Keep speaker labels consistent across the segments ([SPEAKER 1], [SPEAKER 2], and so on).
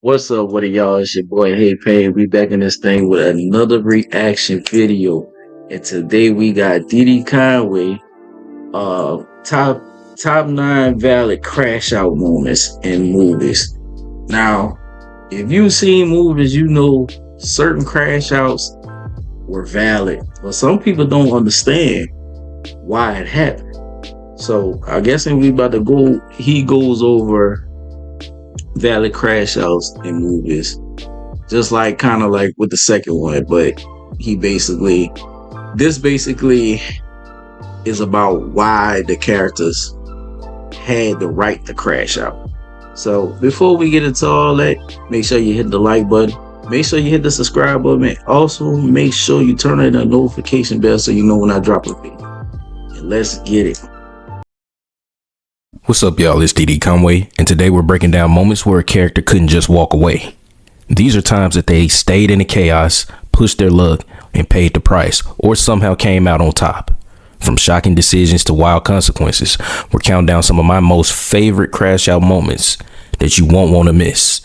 [SPEAKER 1] What's up with it, y'all? It's your boy Hey Pay. We back in this thing with another reaction video. And today we got Diddy Conway, top nine valid crash out moments in movies. Now, if you've seen movies, you know certain crash outs were valid, but some people don't understand why it happened. So I guess we about to go. He goes over valid crash outs in movies, just like kind of like with the second one, but this basically is about why the characters had the right to crash out. So before we get into all that, make sure you hit the like button, make sure you hit the subscribe button, and also make sure you turn on the notification bell so you know when I drop a video. And let's get it.
[SPEAKER 2] What's up, y'all? It's DD Conway, and today we're breaking down moments where a character couldn't just walk away. These are times that they stayed in the chaos, pushed their luck, and paid the price, or somehow came out on top. From shocking decisions to wild consequences, we're counting down some of my most favorite crash out moments that you won't want to miss.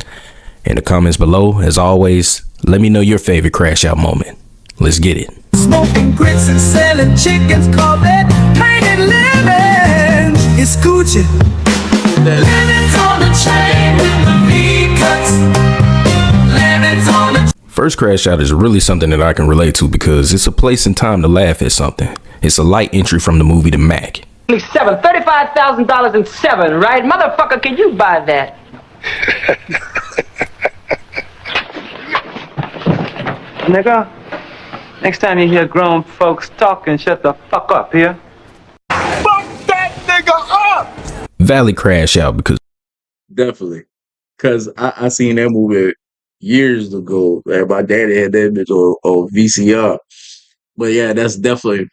[SPEAKER 2] In the comments below, as always, let me know your favorite crash out moment. Let's get it.
[SPEAKER 3] Smoking grits and selling chickens, call that painted living. It's Gucci. Lemons on the chain with the V-cuts. Lemons on the
[SPEAKER 2] First crash out is really something that I can relate to because it's a place and time to laugh at something. It's a light entry from the movie The Mac.
[SPEAKER 4] $35,000 in seven, right? Motherfucker, can you buy that? Nigga, next time you hear grown folks talking, shut the fuck up, here.
[SPEAKER 3] fuck that nigga up.
[SPEAKER 2] Valid crash out because
[SPEAKER 1] Definitely, because I seen that movie years ago. Like, my daddy had that bitch on VCR. But yeah, that's definitely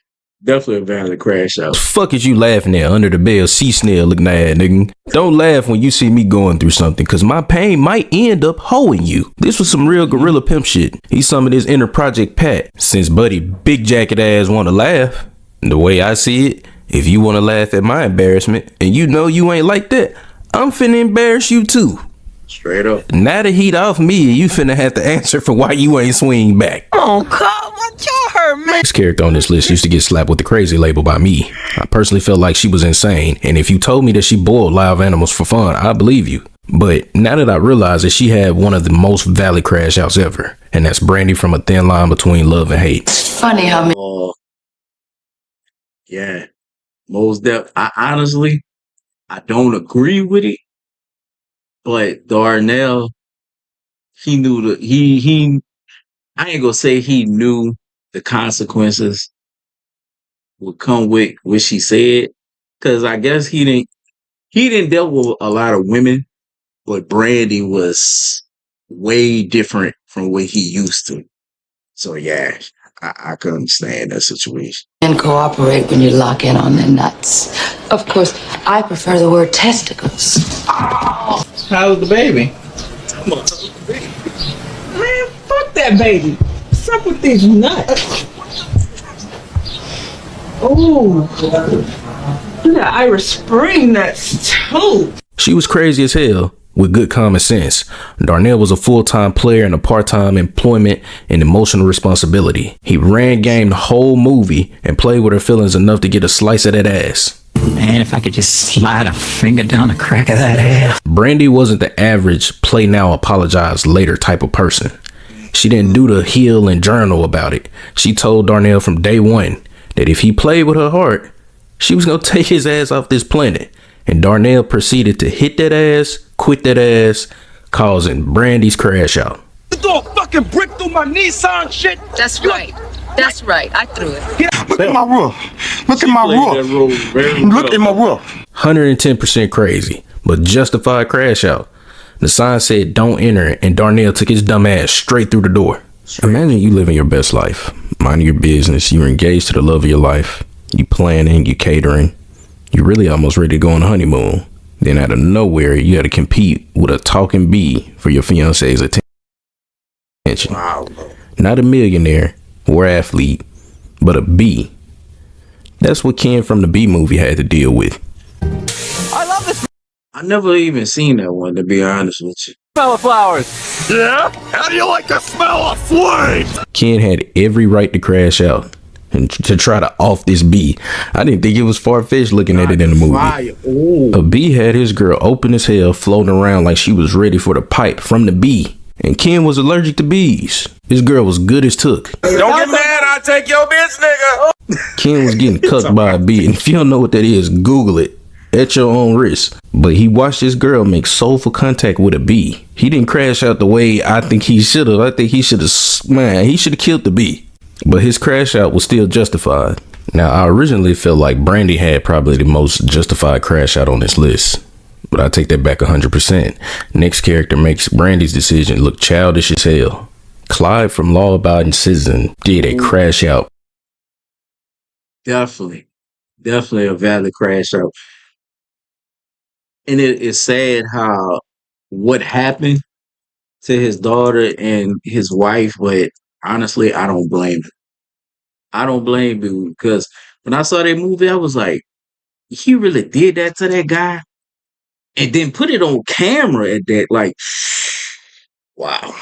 [SPEAKER 1] a valid crash out.
[SPEAKER 2] fuck is you laughing at under the bell sea snail looking at, nigga? Don't laugh when you see me going through something, cause my pain might end up hoeing you. This was some real gorilla pimp shit. He's some of this inner Project Pat. Since Buddy big jacket ass wanna laugh, the way I see it, if you wanna laugh at my embarrassment and you know you ain't like that, I'm finna embarrass you too.
[SPEAKER 1] Straight up.
[SPEAKER 2] Now the heat off me, you finna have to answer for why you ain't swing back.
[SPEAKER 3] Oh, God, what you hurt, man?
[SPEAKER 2] This character on this list used to get slapped with the crazy label by me. I personally felt like she was insane, and if you told me that she boiled live animals for fun, I believe you. But now that I realize that she had one of the most valid crash outs ever, and that's Brandy from A Thin Line Between Love and Hate.
[SPEAKER 5] It's funny how many
[SPEAKER 1] Yeah, most def. I honestly, I don't agree with it, but Darnell, he knew he. I ain't gonna say he knew the consequences would come with what she said, because I guess he didn't deal with a lot of women, but Brandy was way different from what he used to. So yeah, I can understand that situation.
[SPEAKER 5] men cooperate when you lock in on their nuts. Of course, I prefer the word testicles.
[SPEAKER 6] How's the baby? Man, fuck that baby. What's up with these nuts? Ooh. You got Irish Spring nuts too.
[SPEAKER 2] She was crazy as hell with good common sense. Darnell was a full-time player in a part-time employment and emotional responsibility. He ran game the whole movie and played with her feelings enough to get a slice of that ass.
[SPEAKER 7] Man, if I could just slide a finger down the crack of that ass.
[SPEAKER 2] Brandy wasn't the average play now, apologize later type of person. She didn't do the heal and journal about it. She told Darnell from day one that if he played with her heart, she was gonna take his ass off this planet. And Darnell proceeded to hit that ass, quit that ass, causing Brandy's crash out.
[SPEAKER 3] You throw a fucking brick through my Nissan shit.
[SPEAKER 5] That's right. That's right. I threw it.
[SPEAKER 3] Look at my roof. Look at my
[SPEAKER 1] Played that
[SPEAKER 3] roof.
[SPEAKER 1] role very
[SPEAKER 3] Look
[SPEAKER 1] well.
[SPEAKER 3] at my roof.
[SPEAKER 2] 110% crazy, but justified crash out. The sign said don't enter, and Darnell took his dumb ass straight through the door. Imagine you living your best life, minding your business, you're engaged to the love of your life, you planning, you catering, you're really almost ready to go on a honeymoon. Then out of nowhere, you got to compete with a talking bee for your fiance's attention.
[SPEAKER 1] Wow.
[SPEAKER 2] Not a millionaire or athlete, but a bee. That's what Ken from the Bee movie had to deal with.
[SPEAKER 1] I never even seen that one, to be honest with you.
[SPEAKER 4] Smell of flowers.
[SPEAKER 3] Yeah? How do you like the smell of flames?
[SPEAKER 2] Ken had every right to crash out and to try to off this bee. I didn't think it was far-fetched looking at it in the movie.
[SPEAKER 1] Fire. Ooh.
[SPEAKER 2] A bee had his girl open as hell, floating around like she was ready for the pipe from the bee. And Ken was allergic to bees. His girl was good as took.
[SPEAKER 3] Don't get mad, I'll take your bitch, nigga.
[SPEAKER 2] Ken was getting cucked by a bee. And if you don't know what that is, Google it at your own risk. But he watched his girl make soulful contact with a bee. He didn't crash out the way I think he should have. I think he should have, he should have killed the bee. But his crash out was still justified. Now, I originally felt like Brandy had probably the most justified crash out on this list. But I take that back 100%. Next character makes Brandy's decision look childish as hell. Clyde from Law Abiding Citizen did a crash out.
[SPEAKER 1] Definitely a valid crash out. And it is sad how what happened to his daughter and his wife, but honestly, I don't blame him. I don't blame him because when I saw that movie, I was like, he really did that to that guy? And then put it on camera at that, like, wow.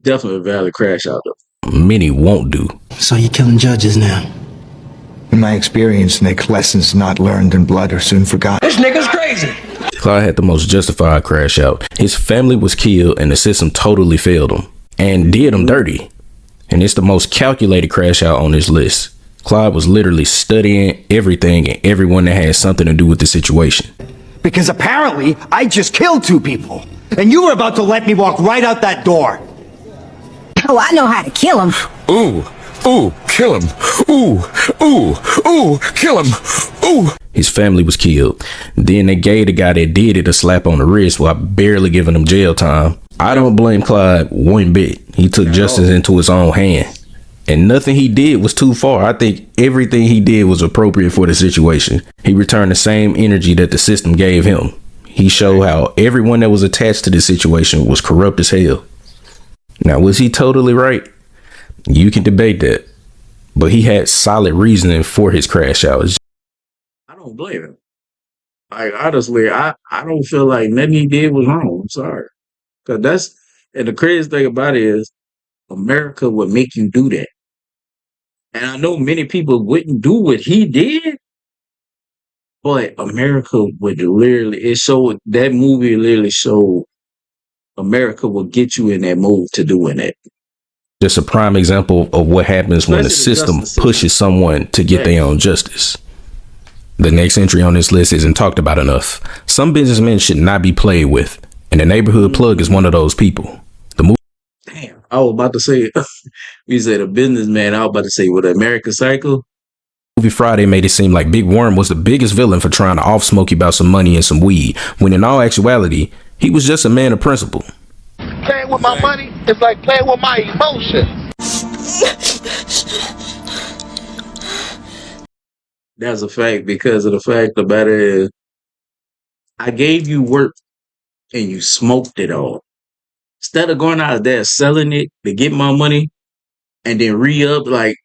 [SPEAKER 1] Definitely a valid crash out though.
[SPEAKER 2] Many won't do.
[SPEAKER 8] So you're killing judges now?
[SPEAKER 9] In my experience, Nick, lessons not learned in blood are soon forgotten.
[SPEAKER 6] This nigga's crazy.
[SPEAKER 2] Clyde had the most justified crash out. His family was killed and the system totally failed him and did him dirty. And it's the most calculated crash out on this list. Clyde was literally studying everything and everyone that had something to do with the situation.
[SPEAKER 8] Because apparently I just killed 2 people. And you were about to let me walk right out that door.
[SPEAKER 10] Oh, I know how to kill him.
[SPEAKER 3] Ooh, kill him. Ooh, kill him. Ooh.
[SPEAKER 2] His family was killed. Then they gave the guy that did it a slap on the wrist while barely giving him jail time. I don't blame Clyde one bit. He took justice into his own hand. And nothing he did was too far. I think everything he did was appropriate for the situation. He returned the same energy that the system gave him. He showed how everyone that was attached to this situation was corrupt as hell. Now, was he totally right? You can debate that. But he had solid reasoning for his crash out.
[SPEAKER 1] I don't blame him. Like, honestly, I don't feel like nothing he did was wrong. I'm sorry. Because and the crazy thing about it is, America would make you do that. And I know many people wouldn't do what he did, but America would that movie literally showed America will get you in that mood to doing that.
[SPEAKER 2] Just a prime example of what happens when the system pushes someone to get their own justice. The next entry on this list isn't talked about enough. Some businessmen should not be played with, and the neighborhood plug is one of those people. The movie.
[SPEAKER 1] Damn, I was about to say, we said a businessman. I was about to say, with American Psycho.
[SPEAKER 2] Movie Friday made it seem like Big Worm was the biggest villain for trying to off Smokey about some money and some weed, when in all actuality, he was just a man of principle.
[SPEAKER 11] Playing with my money is like playing with my emotions.
[SPEAKER 1] That's a fact, because of the fact about it is, I gave you work and you smoked it all. Instead of going out there selling it to get my money and then re-up, like,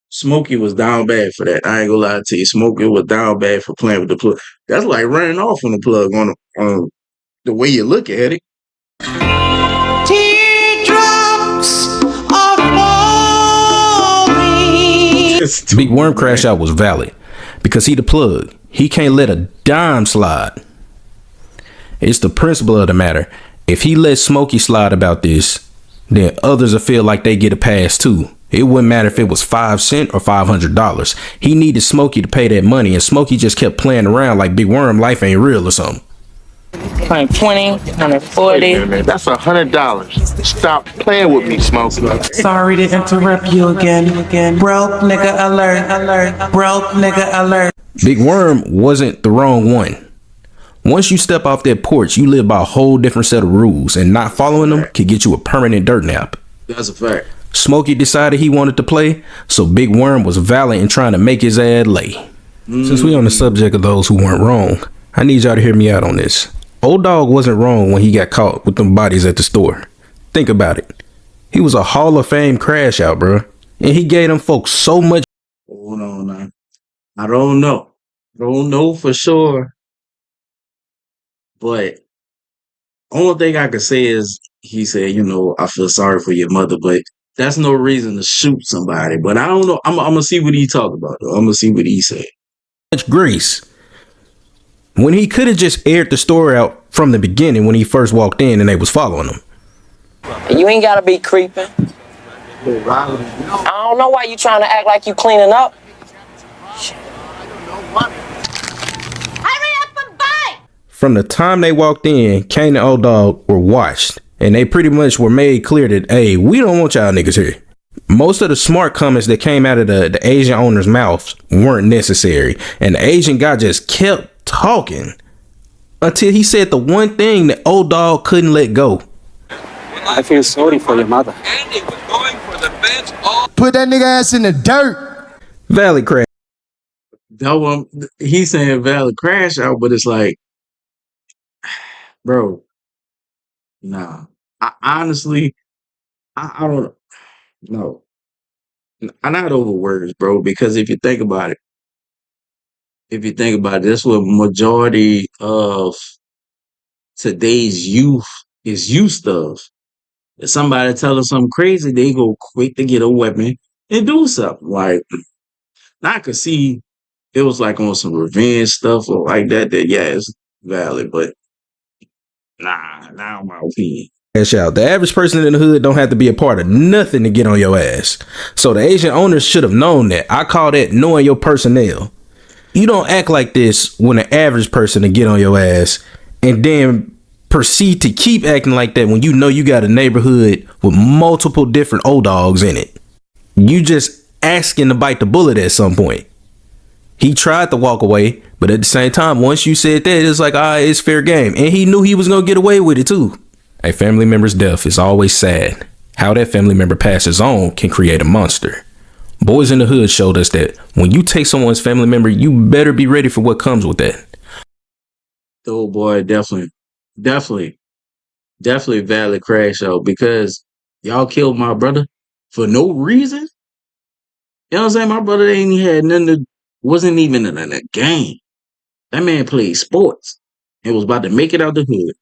[SPEAKER 1] Smokey was down bad for that. I ain't gonna lie to you. Smokey was down bad for playing with the plug. That's like running off on the plug on the way you look at it.
[SPEAKER 3] Teardrops are falling.
[SPEAKER 2] Big Worm crash out was valid because he the plug. He can't let a dime slide. It's the principle of the matter. If he lets Smokey slide about this, then others will feel like they get a pass too. It wouldn't matter if it was 5 cents or $500. He needed Smokey to pay that money, and Smokey just kept playing around like Big Worm life ain't real or something.
[SPEAKER 12] 120, 140.
[SPEAKER 11] That's $100. Stop playing with me, Smokey.
[SPEAKER 6] Sorry to interrupt you again. Broke nigga alert. Broke nigga alert.
[SPEAKER 2] Big Worm wasn't the wrong one. Once you step off that porch, you live by a whole different set of rules, and not following them can get you a permanent dirt nap.
[SPEAKER 1] That's a fact.
[SPEAKER 2] Smokey decided he wanted to play, so Big Worm was valiant in trying to make his ass lay. Since we on the subject of those who weren't wrong, I need y'all to hear me out on this. Old Dog wasn't wrong when he got caught with them bodies at the store. Think about it. He was a Hall of Fame crash out, bro. And he gave them folks so much.
[SPEAKER 1] Hold on now. I don't know. Don't know for sure. But only thing I could say is he said, you know, I feel sorry for your mother, but that's no reason to shoot somebody. But I don't know. I'm gonna see what he talked about. Though. I'm gonna see what he said.
[SPEAKER 2] Much grace when he could have just aired the story out from the beginning when he first walked in and they was following him.
[SPEAKER 12] You ain't gotta be creeping. I don't know why you trying to act like you cleaning up.
[SPEAKER 2] From the time they walked in, Kane and Old Dog were watched, and they pretty much were made clear that, hey, we don't want y'all niggas here. Most of the smart comments that came out of the Asian owner's mouths weren't necessary, and the Asian guy just kept talking until he said the one thing that Old Dog couldn't let go.
[SPEAKER 7] I feel sorry for your mother.
[SPEAKER 3] Put that nigga ass in the dirt.
[SPEAKER 2] Valley crash.
[SPEAKER 1] That one, he's saying valid crash out, but it's like, bro, nah. I honestly, I don't know. I'm not over words, bro, because if you think about it, that's what majority of today's youth is used of. If somebody tell them something crazy, they go quick to get a weapon and do something. Like, I could see it was like on some revenge stuff or like that, yeah, it's valid, but nah, in my opinion.
[SPEAKER 2] Cash out. The average person in the hood don't have to be a part of nothing to get on your ass. So the Asian owners should have known that. I call that knowing your personnel. You don't act like this when an average person to get on your ass and then proceed to keep acting like that when you know you got a neighborhood with multiple different old dogs in it. You just asking to bite the bullet at some point. He tried to walk away, but at the same time, once you said that, it's like, it's fair game. And he knew he was going to get away with it too. A family member's death is always sad. How that family member passes on can create a monster. Boyz in the Hood showed us that when you take someone's family member, you better be ready for what comes with that.
[SPEAKER 1] Oh boy, definitely valid crash out because y'all killed my brother for no reason. You know what I'm saying? My brother ain't had nothing wasn't even in a game. That man played sports and was about to make it out the hood.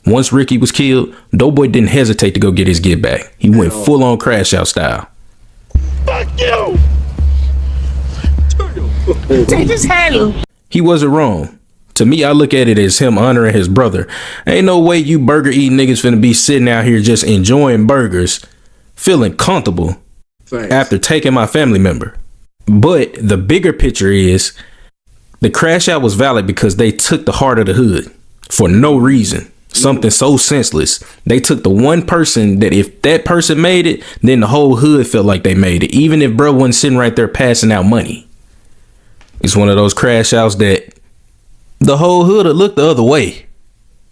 [SPEAKER 2] Once Ricky was killed, Doughboy didn't hesitate to go get his get back. He went full on crash out style.
[SPEAKER 11] Fuck you!
[SPEAKER 12] Take his hand.
[SPEAKER 2] He wasn't wrong. To me, I look at it as him honoring his brother. Ain't no way you burger eating niggas finna be sitting out here just enjoying burgers, feeling comfortable after taking my family member. But the bigger picture is the crash out was valid because they took the heart of the hood for no reason. Something so senseless. They took the one person that if that person made it, then the whole hood felt like they made it. Even if bro wasn't sitting right there passing out money. It's one of those crash outs that the whole hood would look the other way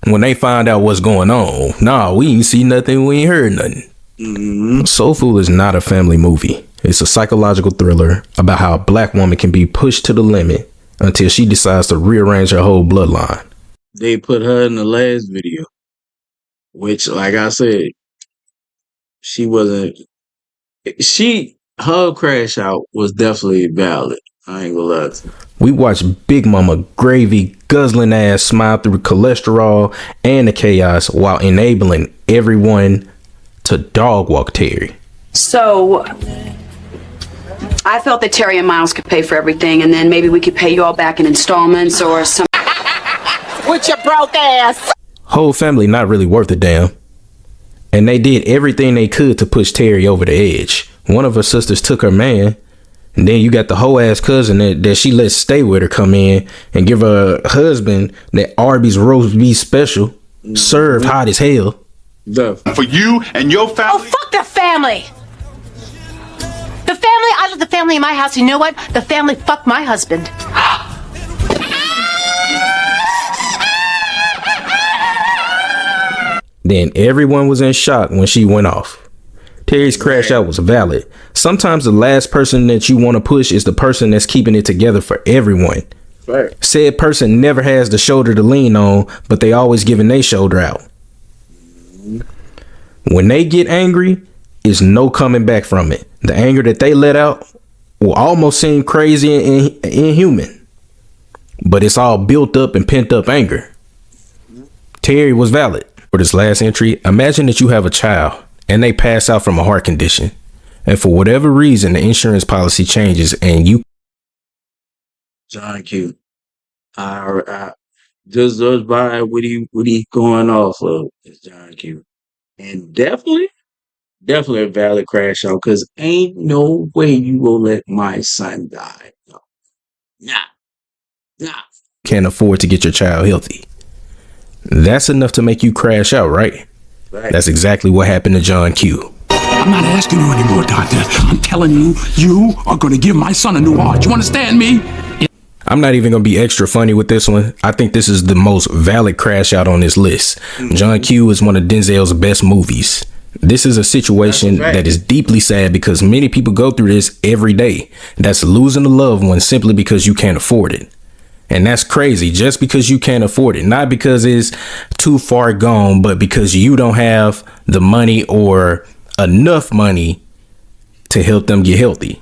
[SPEAKER 2] when they find out what's going on. Nah, we ain't see nothing. We ain't heard nothing. Soul Food is not a family movie. It's a psychological thriller about how a black woman can be pushed to the limit until she decides to rearrange her whole bloodline.
[SPEAKER 1] They put her in the last video, which, like I said, her crash out was definitely valid. I ain't gonna lie to you.
[SPEAKER 2] We watched Big Mama Gravy guzzling ass smile through cholesterol and the chaos while enabling everyone to dog walk Terry.
[SPEAKER 13] So I felt that Terry and Miles could pay for everything, and then maybe we could pay you all back in installments or some.
[SPEAKER 12] With your broke ass.
[SPEAKER 2] Whole family not really worth a damn. And they did everything they could to push Terry over the edge. One of her sisters took her man. And then you got the whole ass cousin that she lets stay with her come in and give her husband that Arby's roast beef special served hot as hell.
[SPEAKER 11] For you and your family.
[SPEAKER 10] Oh, fuck the family. The family, I love the family in my house. You know what? The family fucked my husband.
[SPEAKER 2] Then everyone was in shock when she went off. Terry's crash out was valid. Sometimes the last person that you want to push is the person that's keeping it together for everyone.
[SPEAKER 1] Right.
[SPEAKER 2] Said person never has the shoulder to lean on, but they always giving their shoulder out. When they get angry, it's no coming back from it. The anger that they let out will almost seem crazy and inhuman, but it's all built up and pent up anger. Terry was valid. For this last entry, imagine that you have a child and they pass out from a heart condition. And for whatever reason, the insurance policy changes and you...
[SPEAKER 1] John Q. Just by what he going off of is John Q. And definitely a valid crash out, because ain't no way you will let my son die. No. Nah.
[SPEAKER 2] can't afford to get your child healthy. That's enough to make you crash out, right? That's exactly what happened to John Q.
[SPEAKER 14] I'm not asking you anymore, doctor. I'm telling you, you are going to give my son a new heart. You understand me?
[SPEAKER 2] I'm not even going to be extra funny with this one. I think this is the most valid crash out on this list. John Q is one of Denzel's best movies. This is a situation that is deeply sad because many people go through this every day. That's losing a loved one simply because you can't afford it. And that's crazy, just because you can't afford it. Not because it's too far gone, but because you don't have the money or enough money to help them get healthy.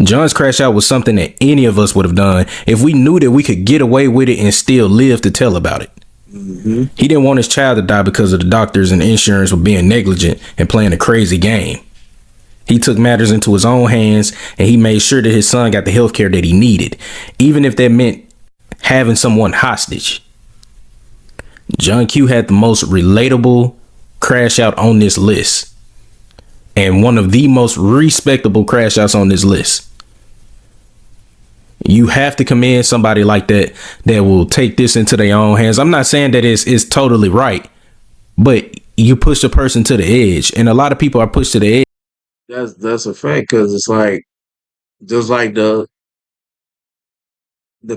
[SPEAKER 2] John's crash out was something that any of us would have done if we knew that we could get away with it and still live to tell about it. He didn't want his child to die because of the doctors and insurance were being negligent and playing a crazy game. He took matters into his own hands and he made sure that his son got the health care that he needed, even if that meant having someone hostage. John Q had the most relatable crash out on this list and one of the most respectable crash outs on this list. You have to commend somebody like that will take this into their own hands. I'm not saying that it's totally right, but you push a person to the edge, and a lot of people are pushed to the edge.
[SPEAKER 1] That's a fact, because it's like, just like the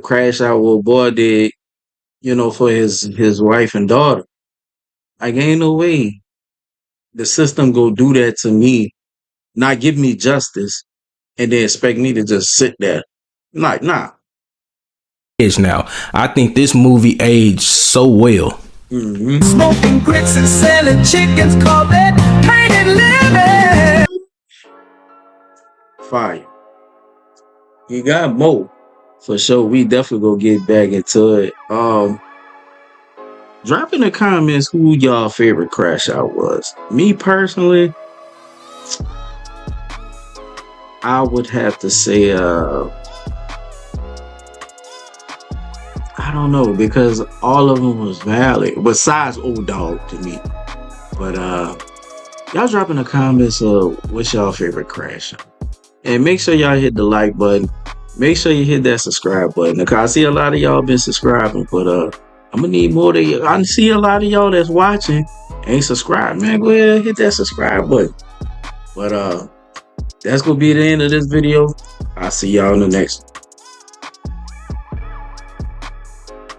[SPEAKER 1] crash out what boy did, for his wife and daughter. Like, ain't no way the system go do that to me, not give me justice, and then expect me to just sit there. Like, nah.
[SPEAKER 2] Now, I think this movie aged so well.
[SPEAKER 3] Smoking grits and selling chickens, call that painted living.
[SPEAKER 1] Fire. You got more. For sure. We definitely gonna get back into it. Drop in the comments who y'all favorite crash out was. Me personally, I would have to say I don't know, because all of them was valid besides Old Dog to me. But y'all drop in the comments what's y'all favorite crash out. And make sure y'all hit the like button. Make sure you hit that subscribe button. Because I see a lot of y'all been subscribing, but I'm gonna need more of you. I see a lot of y'all that's watching ain't subscribed. Man, go ahead and hit that subscribe button. But that's gonna be the end of this video. I'll see y'all in the next one.